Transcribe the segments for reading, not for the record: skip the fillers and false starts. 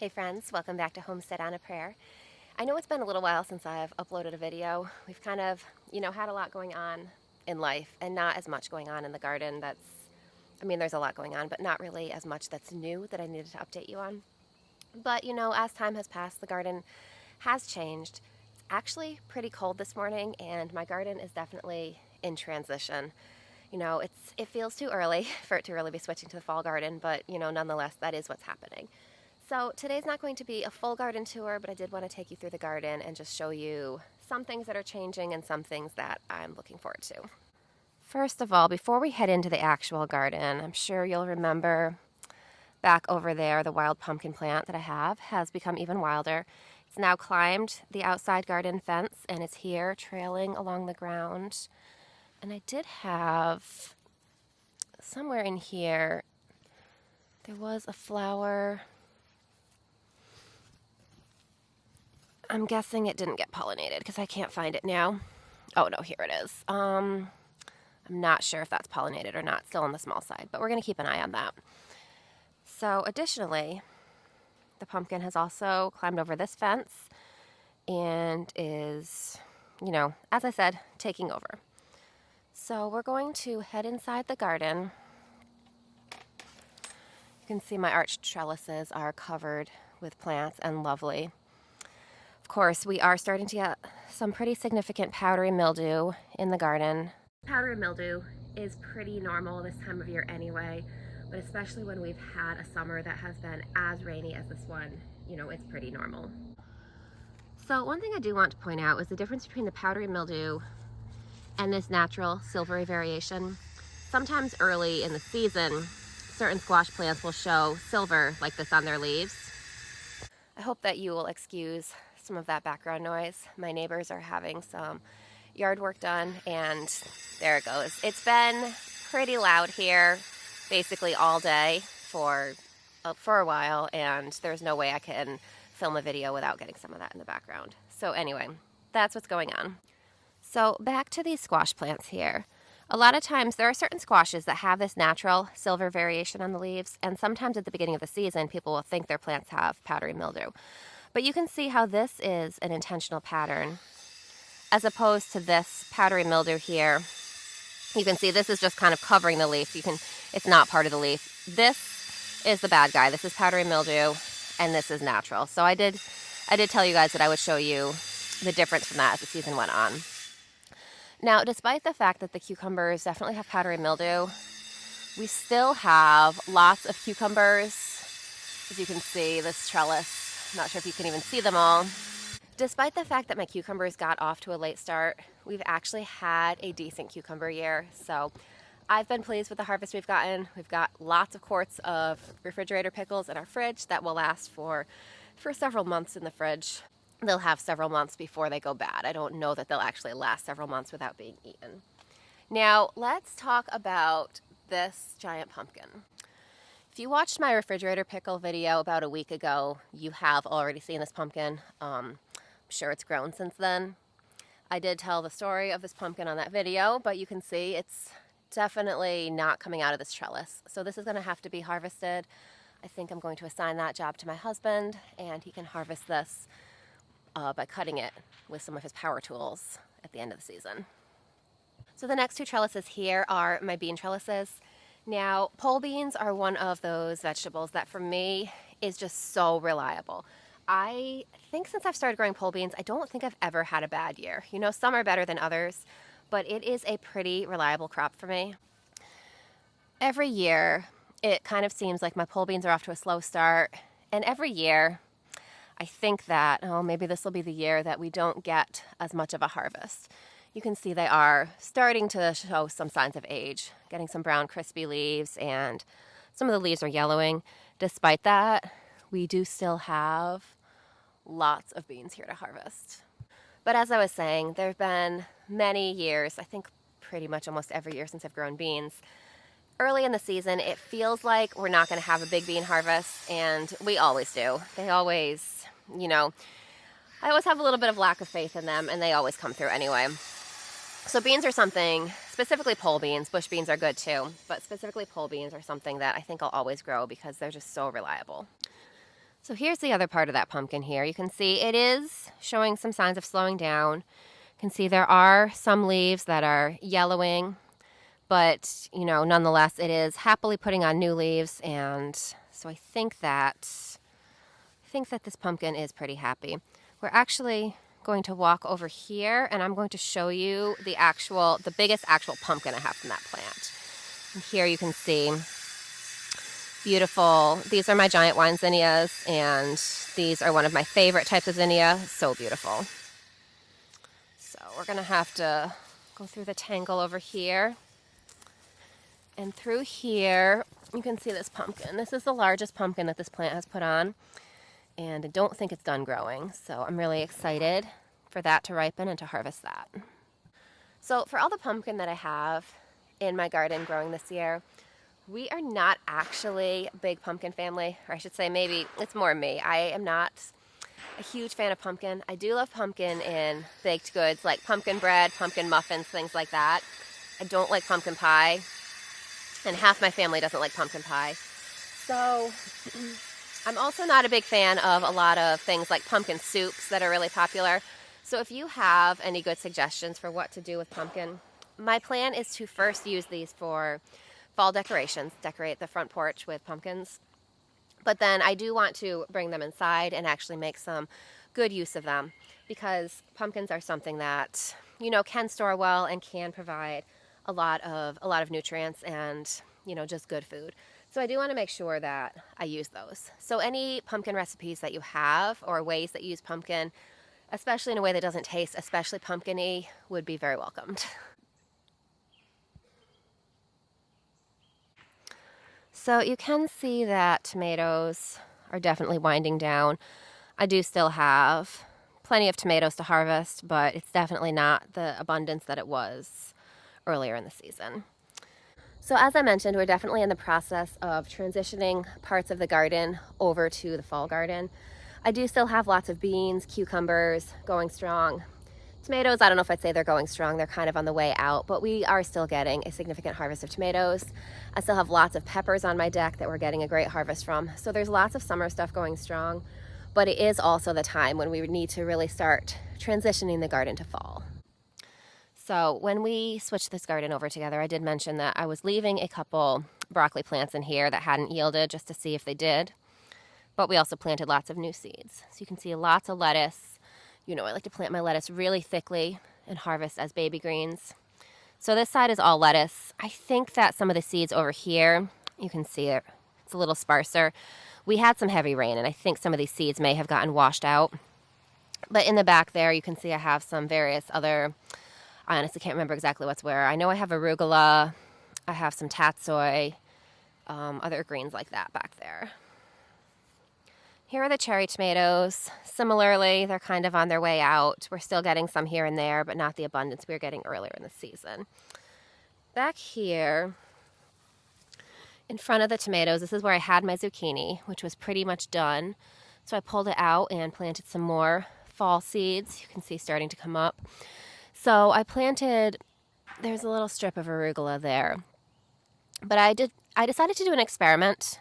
Hey friends, welcome back to Homestead on a Prayer. I know it's been a little while since I've uploaded a video. We've kind of, had a lot going on in life and not as much going on in the garden there's a lot going on, but not really as much that's new that I needed to update you on. But, as time has passed, the garden has changed. It's actually pretty cold this morning and my garden is definitely in transition. It feels too early for it to really be switching to the fall garden, but, nonetheless, that is what's happening. So today's not going to be a full garden tour, but I did want to take you through the garden and just show you some things that are changing and some things that I'm looking forward to. First of all, before we head into the actual garden, I'm sure you'll remember back over there, the wild pumpkin plant that I have has become even wilder. It's now climbed the outside garden fence and it's here trailing along the ground. And I did have somewhere in here, there was a flower. I'm guessing it didn't get pollinated because I can't find it now. Oh no, here it is. I'm not sure if that's pollinated or not, still on the small side, but we're going to keep an eye on that. So additionally, the pumpkin has also climbed over this fence and is, as I said, taking over. So we're going to head inside the garden. You can see my arched trellises are covered with plants and lovely. Of course, we are starting to get some pretty significant powdery mildew in the garden. Powdery mildew is pretty normal this time of year anyway, but especially when we've had a summer that has been as rainy as this one, it's pretty normal. So one thing I do want to point out is the difference between the powdery mildew and this natural silvery variation. Sometimes early in the season, certain squash plants will show silver like this on their leaves. I hope that you will excuse some of that background noise. My neighbors are having some yard work done and there it goes. It's been pretty loud here basically all day for a while, and there's no way I can film a video without getting some of that in the background. So anyway, that's what's going on. So back to these squash plants here. A lot of times there are certain squashes that have this natural silver variation on the leaves, and sometimes at the beginning of the season people will think their plants have powdery mildew. But you can see how this is an intentional pattern as opposed to this powdery mildew here. You can see this is just kind of covering the leaf. It's not part of the leaf. This is the bad guy. This is powdery mildew and this is natural. So I did tell you guys that I would show you the difference from that as the season went on. Now, despite the fact that the cucumbers definitely have powdery mildew, we still have lots of cucumbers. As you can see, this trellis, I'm not sure if you can even see them all. Despite the fact that my cucumbers got off to a late start, we've actually had a decent cucumber year. So I've been pleased with the harvest we've gotten. We've got lots of quarts of refrigerator pickles in our fridge that will last for several months in the fridge. They'll have several months before they go bad. I don't know that they'll actually last several months without being eaten. Now, let's talk about this giant pumpkin. If you watched my refrigerator pickle video about a week ago, you have already seen this pumpkin. I'm sure it's grown since then. I did tell the story of this pumpkin on that video, but you can see it's definitely not coming out of this trellis. So this is going to have to be harvested. I think I'm going to assign that job to my husband, and he can harvest this by cutting it with some of his power tools at the end of the season. So the next two trellises here are my bean trellises. Now, pole beans are one of those vegetables that for me is just so reliable. I think since I've started growing pole beans, I don't think I've ever had a bad year. Some are better than others, but it is a pretty reliable crop for me. Every year, it kind of seems like my pole beans are off to a slow start, and every year, I think that, maybe this will be the year that we don't get as much of a harvest. You can see they are starting to show some signs of age, getting some brown crispy leaves, and some of the leaves are yellowing. Despite that, we do still have lots of beans here to harvest. But as I was saying, there have been many years, I think pretty much almost every year since I've grown beans. Early in the season, it feels like we're not going to have a big bean harvest, and we always do. They always, I always have a little bit of lack of faith in them, and they always come through anyway. So beans are something, specifically pole beans, bush beans are good too, but specifically pole beans are something that I think I'll always grow because they're just so reliable. So here's the other part of that pumpkin here. You can see it is showing some signs of slowing down. You can see there are some leaves that are yellowing, but nonetheless it is happily putting on new leaves, and so I think that this pumpkin is pretty happy. We're actually going to walk over here, and I'm going to show you the biggest actual pumpkin I have from that plant. And here you can see beautiful. These are my giant wine zinnias, and these are one of my favorite types of zinnia. So beautiful. So we're going to have to go through the tangle over here. And through here, you can see this pumpkin. This is the largest pumpkin that this plant has put on, and I don't think it's done growing. So I'm really excited for that to ripen and to harvest that. So for all the pumpkin that I have in my garden growing this year, we are not actually a big pumpkin family, or I should say maybe it's more me. I am not a huge fan of pumpkin. I do love pumpkin in baked goods like pumpkin bread, pumpkin muffins, things like that. I don't like pumpkin pie, and half my family doesn't like pumpkin pie. So I'm also not a big fan of a lot of things like pumpkin soups that are really popular. So if you have any good suggestions for what to do with pumpkin, my plan is to first use these for fall decorations, decorate the front porch with pumpkins. But then I do want to bring them inside and actually make some good use of them, because pumpkins are something that, can store well and can provide a lot of nutrients and, just good food. So I do want to make sure that I use those. So any pumpkin recipes that you have, or ways that you use pumpkin, especially in a way that doesn't taste especially pumpkin-y, would be very welcomed. So you can see that tomatoes are definitely winding down. I do still have plenty of tomatoes to harvest, but it's definitely not the abundance that it was earlier in the season. So as I mentioned, we're definitely in the process of transitioning parts of the garden over to the fall garden. I do still have lots of beans, cucumbers going strong. Tomatoes, I don't know if I'd say they're going strong. They're kind of on the way out, but we are still getting a significant harvest of tomatoes. I still have lots of peppers on my deck that we're getting a great harvest from. So there's lots of summer stuff going strong, but it is also the time when we need to really start transitioning the garden to fall. So when we switched this garden over together, I did mention that I was leaving a couple broccoli plants in here that hadn't yielded, just to see if they did. But we also planted lots of new seeds. So you can see lots of lettuce. I like to plant my lettuce really thickly and harvest as baby greens. So this side is all lettuce. I think that some of the seeds over here, you can see it, it's a little sparser. We had some heavy rain, and I think some of these seeds may have gotten washed out. But in the back there, you can see I have some various other, I honestly can't remember exactly what's where. I know I have arugula, I have some tatsoi, other greens like that back there. Here are the cherry tomatoes. Similarly, they're kind of on their way out. We're still getting some here and there, but not the abundance we were getting earlier in the season. Back here, in front of the tomatoes, this is where I had my zucchini, which was pretty much done. So I pulled it out and planted some more fall seeds. You can see starting to come up. So I planted, there's a little strip of arugula there. But I decided to do an experiment.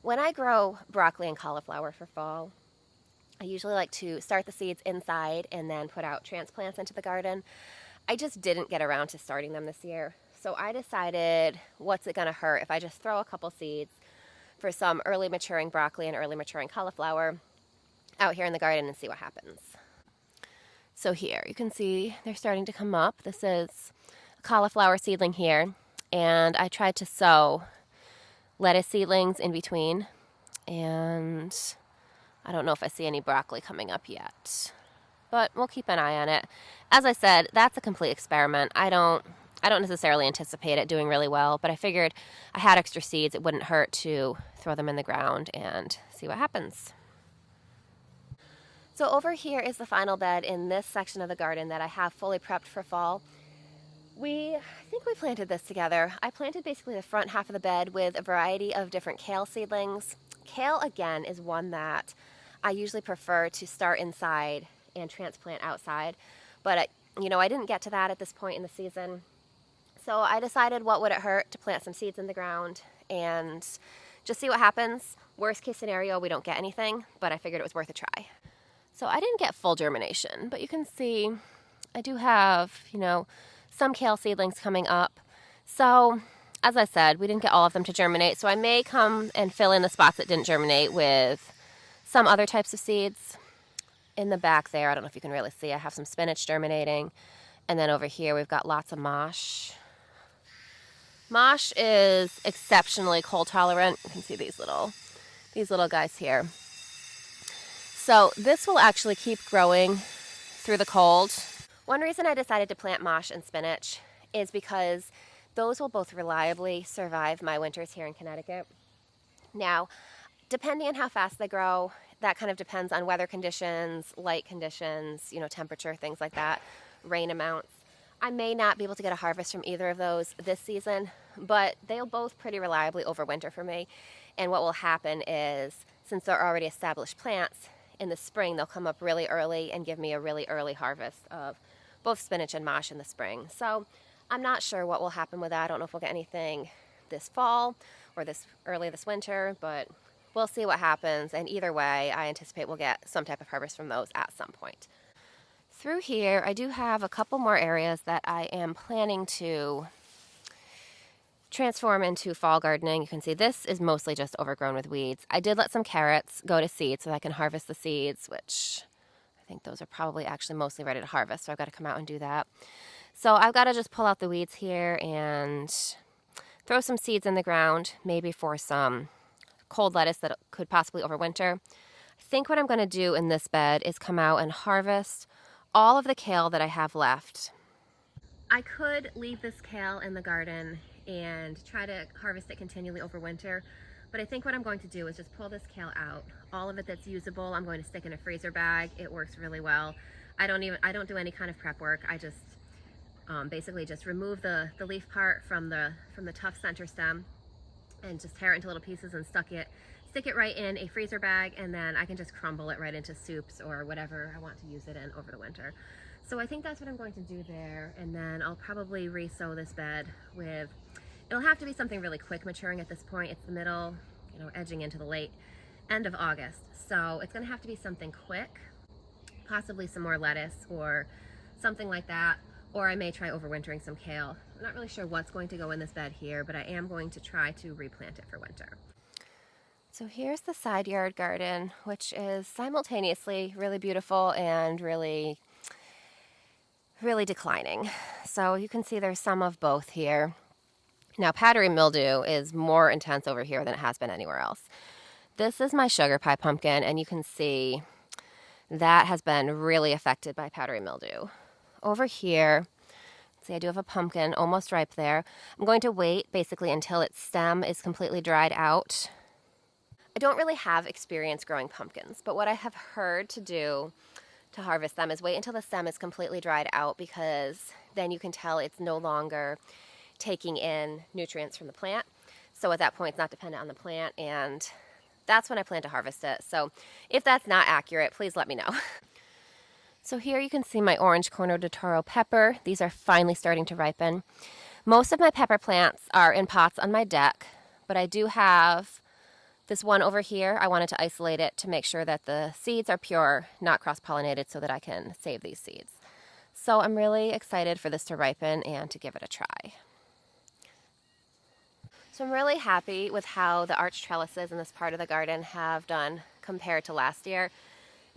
When I grow broccoli and cauliflower for fall, I usually like to start the seeds inside and then put out transplants into the garden. I just didn't get around to starting them this year. So I decided, what's it going to hurt if I just throw a couple seeds for some early maturing broccoli and early maturing cauliflower out here in the garden and see what happens. So here, you can see they're starting to come up. This is a cauliflower seedling here, and I tried to sow lettuce seedlings in between, and I don't know if I see any broccoli coming up yet, but we'll keep an eye on it. As I said, that's a complete experiment. I don't necessarily anticipate it doing really well, but I figured I had extra seeds. It wouldn't hurt to throw them in the ground and see what happens. So over here is the final bed in this section of the garden that I have fully prepped for fall. I think we planted this together. I planted basically the front half of the bed with a variety of different kale seedlings. Kale, again, is one that I usually prefer to start inside and transplant outside. But, I didn't get to that at this point in the season. So I decided, what would it hurt to plant some seeds in the ground and just see what happens. Worst case scenario, we don't get anything, but I figured it was worth a try. So I didn't get full germination, but you can see I do have, some kale seedlings coming up. So as I said, we didn't get all of them to germinate, so I may come and fill in the spots that didn't germinate with some other types of seeds. In the back there, I don't know if you can really see, I have some spinach germinating. And then over here, we've got lots of mosh. Mosh is exceptionally cold tolerant. You can see these little guys here. So this will actually keep growing through the cold. One reason I decided to plant mosh and spinach is because those will both reliably survive my winters here in Connecticut. Now, depending on how fast they grow, that kind of depends on weather conditions, light conditions, temperature, things like that, rain amounts. I may not be able to get a harvest from either of those this season, but they'll both pretty reliably overwinter for me. And what will happen is, since they're already established plants, in the spring they'll come up really early and give me a really early harvest of both spinach and mosh in the spring. So I'm not sure what will happen with that. I don't know if we'll get anything this fall or this winter, but we'll see what happens. And either way, I anticipate we'll get some type of harvest from those at some point. Through here, I do have a couple more areas that I am planning to transform into fall gardening. You can see this is mostly just overgrown with weeds. I did let some carrots go to seed so that I can harvest the seeds, which I think those are probably actually mostly ready to harvest, so I've got to come out and do that. So I've got to just pull out the weeds here and throw some seeds in the ground, maybe for some cold lettuce that could possibly overwinter. I think what I'm going to do in this bed is come out and harvest all of the kale that I have left. I could leave this kale in the garden and try to harvest it continually over winter, but I think what I'm going to do is just pull this kale out. All of it that's usable, I'm going to stick in a freezer bag. It works really well. I don't do any kind of prep work. I just basically just remove the leaf part from the tough center stem and just tear it into little pieces and stick it right in a freezer bag, and then I can just crumble it right into soups or whatever I want to use it in over the winter. So I think that's what I'm going to do there, and then I'll probably re-sow this bed with, it'll have to be something really quick maturing at this point. It's the middle, edging into the late end of August. So it's gonna have to be something quick, possibly some more lettuce or something like that, or I may try overwintering some kale. I'm not really sure what's going to go in this bed here, but I am going to try to replant it for winter. So here's the side yard garden, which is simultaneously really beautiful and really declining. So you can see there's some of both here. Now, powdery mildew is more intense over here than it has been anywhere else. This is my sugar pie pumpkin, and you can see that has been really affected by powdery mildew. Over here, see, I do have a pumpkin almost ripe there. I'm going to wait basically until its stem is completely dried out. I don't really have experience growing pumpkins, but what I have heard to do to harvest them is wait until the stem is completely dried out, because then you can tell it's no longer taking in nutrients from the plant. So at that point, it's not dependent on the plant, and that's when I plan to harvest it. So if that's not accurate, please let me know. So here you can see my orange Corno de Toro pepper. These are finally starting to ripen. Most of my pepper plants are in pots on my deck, but I do have this one over here. I wanted to isolate it to make sure that the seeds are pure, not cross-pollinated, so that I can save these seeds. So I'm really excited for this to ripen and to give it a try. So I'm really happy with how the arch trellises in this part of the garden have done compared to last year.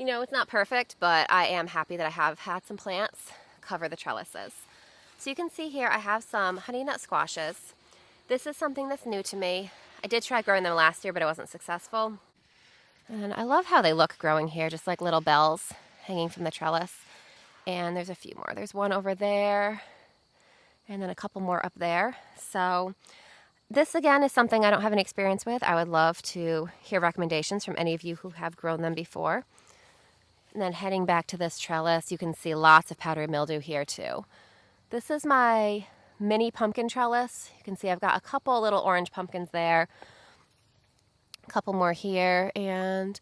It's not perfect, but I am happy that I have had some plants cover the trellises. So you can see here I have some honey nut squashes. This is something that's new to me. I did try growing them last year, but I wasn't successful. And I love how they look growing here, just like little bells hanging from the trellis. And there's a few more. There's one over there, and then a couple more up there. So this, again, is something I don't have any experience with. I would love to hear recommendations from any of you who have grown them before. And then heading back to this trellis, you can see lots of powdery mildew here too. This is my mini pumpkin trellis. You can see I've got a couple little orange pumpkins there, a couple more here, and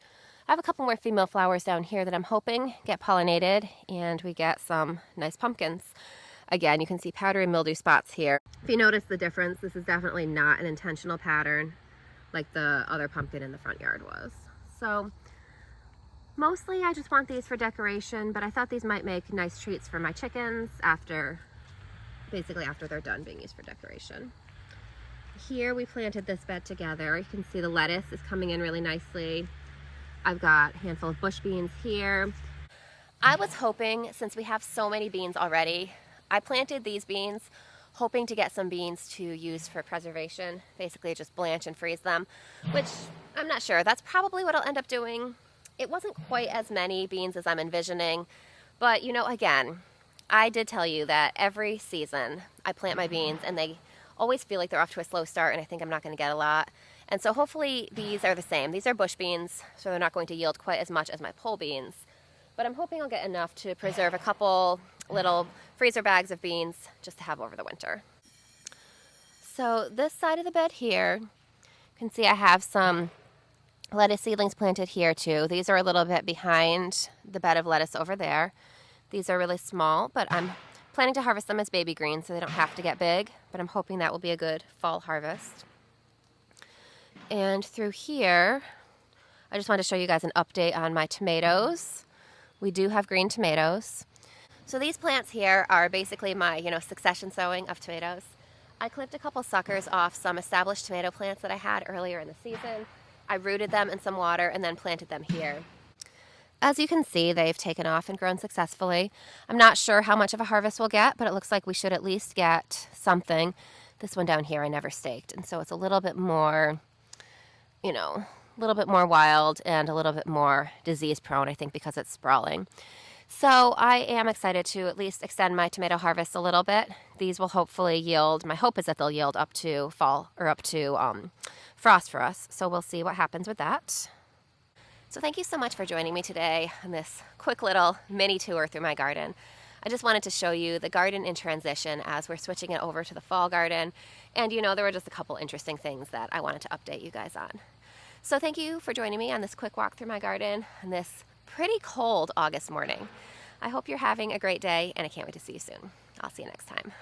I have a couple more female flowers down here that I'm hoping get pollinated and we get some nice pumpkins. Again, you can see powdery mildew spots here. If you notice the difference, this is definitely not an intentional pattern like the other pumpkin in the front yard was. So mostly I just want these for decoration, but I thought these might make nice treats for my chickens basically after they're done being used for decoration. Here we planted this bed together. You can see the lettuce is coming in really nicely. I've got a handful of bush beans here. I was hoping, since we have so many beans already, I planted these beans hoping to get some beans to use for preservation, basically just blanch and freeze them, which I'm not sure. That's probably what I'll end up doing. It wasn't quite as many beans as I'm envisioning, but you know, again, I did tell you that every season I plant my beans and they always feel like they're off to a slow start and I think I'm not going to get a lot. And so hopefully these are the same. These are bush beans, so they're not going to yield quite as much as my pole beans. But I'm hoping I'll get enough to preserve a couple little freezer bags of beans just to have over the winter. So this side of the bed here, you can see I have some lettuce seedlings planted here too. These are a little bit behind the bed of lettuce over there. These are really small, but I'm planning to harvest them as baby greens so they don't have to get big, but I'm hoping that will be a good fall harvest. And through here, I just wanted to show you guys an update on my tomatoes. We do have green tomatoes. So these plants here are basically my, succession sowing of tomatoes. I clipped a couple suckers off some established tomato plants that I had earlier in the season. I rooted them in some water and then planted them here. As you can see, they've taken off and grown successfully. I'm not sure how much of a harvest we'll get, but it looks like we should at least get something. This one down here I never staked, and so it's a little bit more, a little bit more wild and a little bit more disease prone, I think, because it's sprawling. So I am excited to at least extend my tomato harvest a little bit. These will hopefully yield, my hope is that they'll yield up to fall or up to frost for us. So we'll see what happens with that. So thank you so much for joining me today on this quick little mini tour through my garden. I just wanted to show you the garden in transition as we're switching it over to the fall garden. And there were just a couple interesting things that I wanted to update you guys on. So thank you for joining me on this quick walk through my garden on this pretty cold August morning. I hope you're having a great day and I can't wait to see you soon. I'll see you next time.